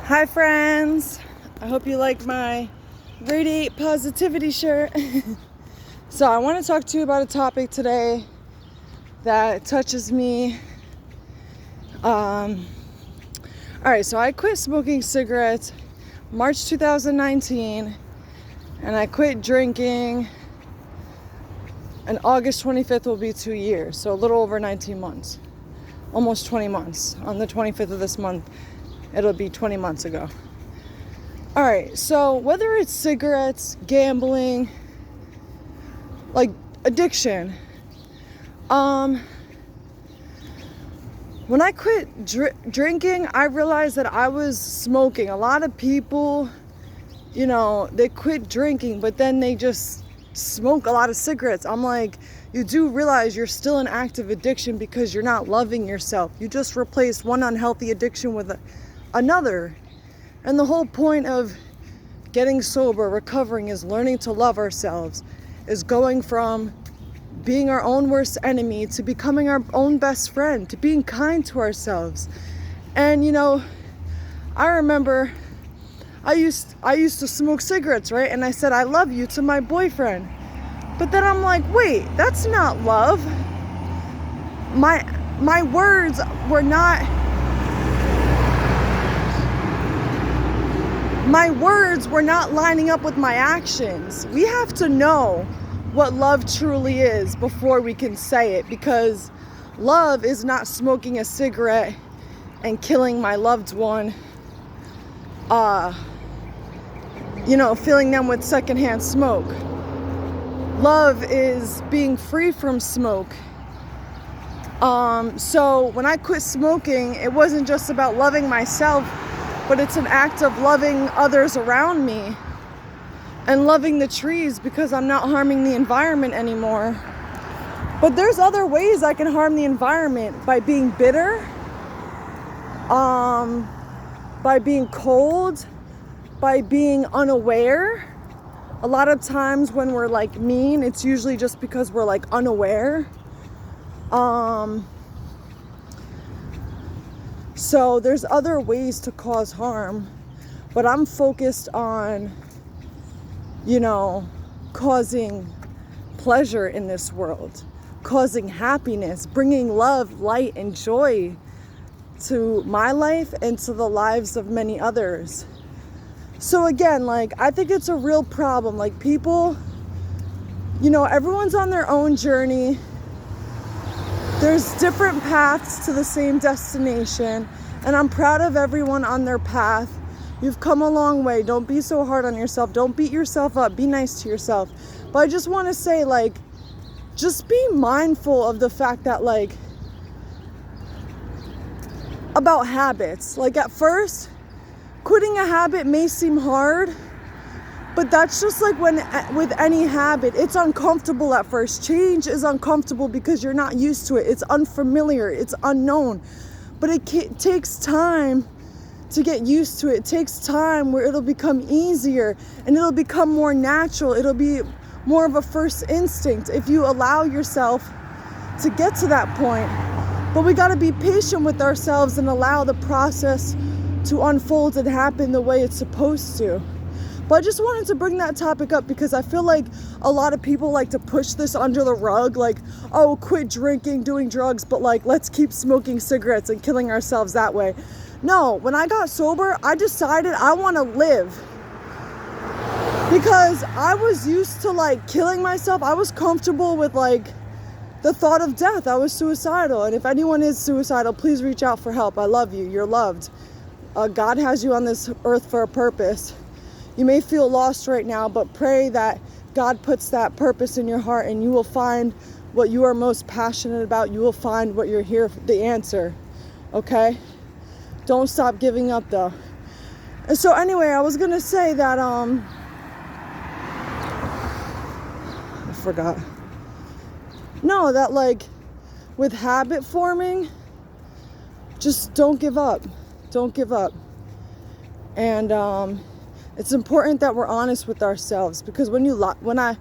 Hi friends, I hope you like my Radiate Positivity shirt. So I want to talk to you about a topic today that touches me. Alright, so I quit smoking cigarettes March 2019 and I quit drinking, and August 25th will be 2 years, so a little over 19 months, almost 20 months. On the 25th of this month it'll be 20 months ago. All right, so whether it's cigarettes, gambling, like addiction, when I quit drinking, I realized that I was smoking. A lot of people, they quit drinking, but then they just smoke a lot of cigarettes. I'm like, you do realize you're still in active addiction because you're not loving yourself. You just replaced one unhealthy addiction with another. And the whole point of getting sober, recovering, is learning to love ourselves, is going from being our own worst enemy to becoming our own best friend, to being kind to ourselves. And I remember I used to smoke cigarettes, right? And I said I love you to my boyfriend. But then I'm like, wait, that's not love. My words were not lining up with my actions. We have to know what love truly is before we can say it, because love is not smoking a cigarette and killing my loved one, filling them with secondhand smoke. Love is being free from smoke. So when I quit smoking, it wasn't just about loving myself, but it's an act of loving others around me and loving the trees, because I'm not harming the environment anymore. But there's other ways I can harm the environment: by being bitter, by being cold, by being unaware. A lot of times when we're mean, it's usually just because we're unaware. So there's other ways to cause harm, but I'm focused on, causing pleasure in this world, causing happiness, bringing love, light, and joy to my life and to the lives of many others. So again, I think it's a real problem. People, everyone's on their own journey. There's different paths to the same destination, and I'm proud of everyone on their path. You've come a long way. Don't be so hard on yourself. Don't beat yourself up. Be nice to yourself. But I just want to say, just be mindful of the fact that, about habits. At first, quitting a habit may seem hard, but that's just when with any habit, it's uncomfortable at first. Change is uncomfortable because you're not used to it. It's unfamiliar. It's unknown. But it takes time to get used to it. It takes time where it'll become easier and it'll become more natural. It'll be more of a first instinct if you allow yourself to get to that point. But we got to be patient with ourselves and allow the process to unfold and happen the way it's supposed to. But I just wanted to bring that topic up because I feel like a lot of people like to push this under the rug, oh, quit drinking, doing drugs, but let's keep smoking cigarettes and killing ourselves that way. No, when I got sober, I decided I want to live, because I was used to killing myself. I was comfortable with the thought of death. I was suicidal. And if anyone is suicidal, please reach out for help. I love you. You're loved. God has you on this earth for a purpose. You may feel lost right now, but pray that God puts that purpose in your heart and you will find what you are most passionate about. You will find what you're here for, the answer. Okay? Don't stop giving up though. And so anyway, I was going to say that, I forgot. No, that with habit forming, just don't give up. Don't give up. And, it's important that we're honest with ourselves, because when I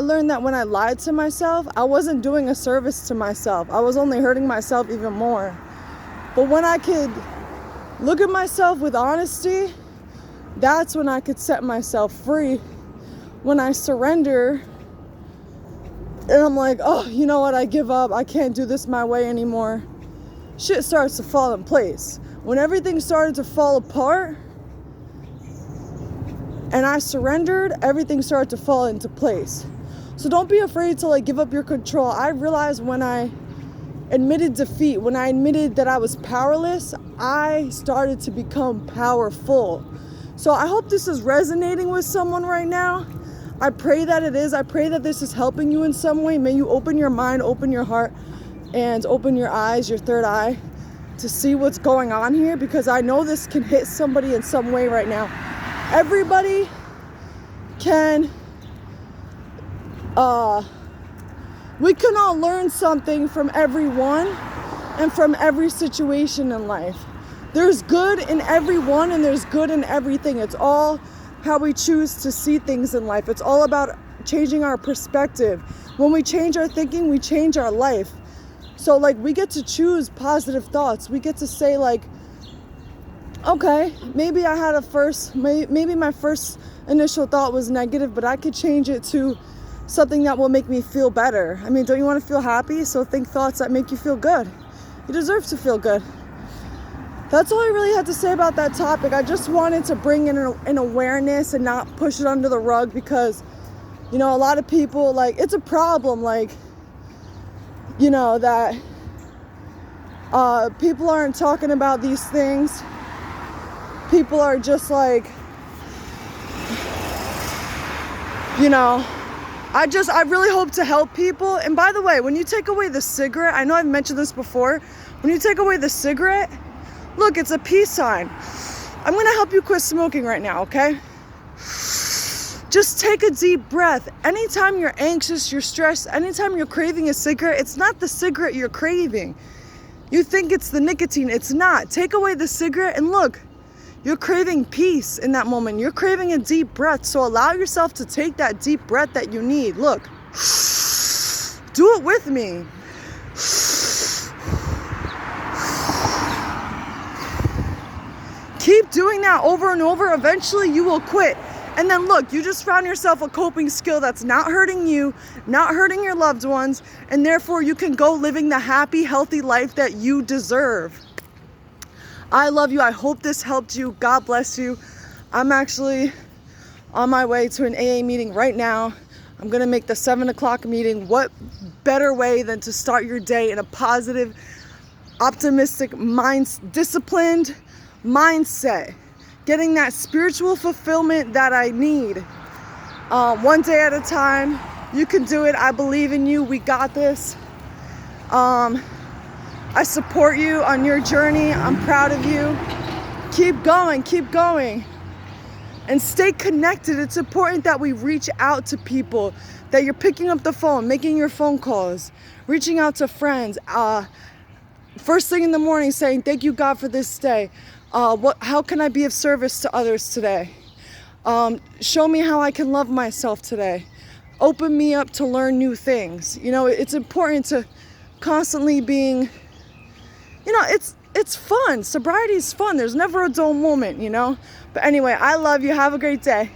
learned that when I lied to myself, I wasn't doing a service to myself. I was only hurting myself even more. But when I could look at myself with honesty, that's when I could set myself free. When I surrender and I'm like, oh, you know what, I give up, I can't do this my way anymore, shit starts to fall in place. When everything started to fall apart and I surrendered, everything started to fall into place. So don't be afraid to like give up your control. I realized when I admitted defeat, when I admitted that I was powerless, I started to become powerful. So I hope this is resonating with someone right now. I pray that it is. I pray that this is helping you in some way. May you open your mind, open your heart, and open your eyes, your third eye, to see what's going on here, because I know this can hit somebody in some way right now. Everybody can, we can all learn something from everyone and from every situation in life. There's good in everyone and there's good in everything. It's all how we choose to see things in life. It's all about changing our perspective. When we change our thinking, we change our life. So like we get to choose positive thoughts. We get to say like, okay, maybe I had maybe my first initial thought was negative, but I could change it to something that will make me feel better. I mean, don't you want to feel happy? So think thoughts that make you feel good. You deserve to feel good. That's all I really had to say about that topic. I just wanted to bring in an awareness and not push it under the rug, because, you know, a lot of people, like, it's a problem, like, you know, that people aren't talking about these things. People are just like, you know, I really hope to help people. And by the way, when you take away the cigarette, I know I've mentioned this before, when you take away the cigarette, look, it's a peace sign. I'm gonna help you quit smoking right now, okay? Just take a deep breath. Anytime you're anxious, you're stressed, anytime you're craving a cigarette, it's not the cigarette you're craving. You think it's the nicotine, it's not. Take away the cigarette and look, you're craving peace in that moment. You're craving a deep breath. So allow yourself to take that deep breath that you need. Look, do it with me. Keep doing that over and over. Eventually you will quit. And then look, you just found yourself a coping skill that's not hurting you, not hurting your loved ones, and therefore you can go living the happy, healthy life that you deserve. I love you. I hope this helped you. God bless you. I'm actually on my way to an AA meeting right now. I'm going to make the 7 o'clock meeting. What better way than to start your day in a positive, optimistic, disciplined mindset, getting that spiritual fulfillment that I need. One day at a time. You can do it. I believe in you. We got this. I support you on your journey. I'm proud of you. Keep going, and stay connected. It's important that we reach out to people, that you're picking up the phone, making your phone calls, reaching out to friends, first thing in the morning saying, thank you, God, for this day. How can I be of service to others today? Show me how I can love myself today. Open me up to learn new things. You know, it's important to constantly being, you know, it's fun. Sobriety is fun. There's never a dull moment, you know? But anyway, I love you. Have a great day.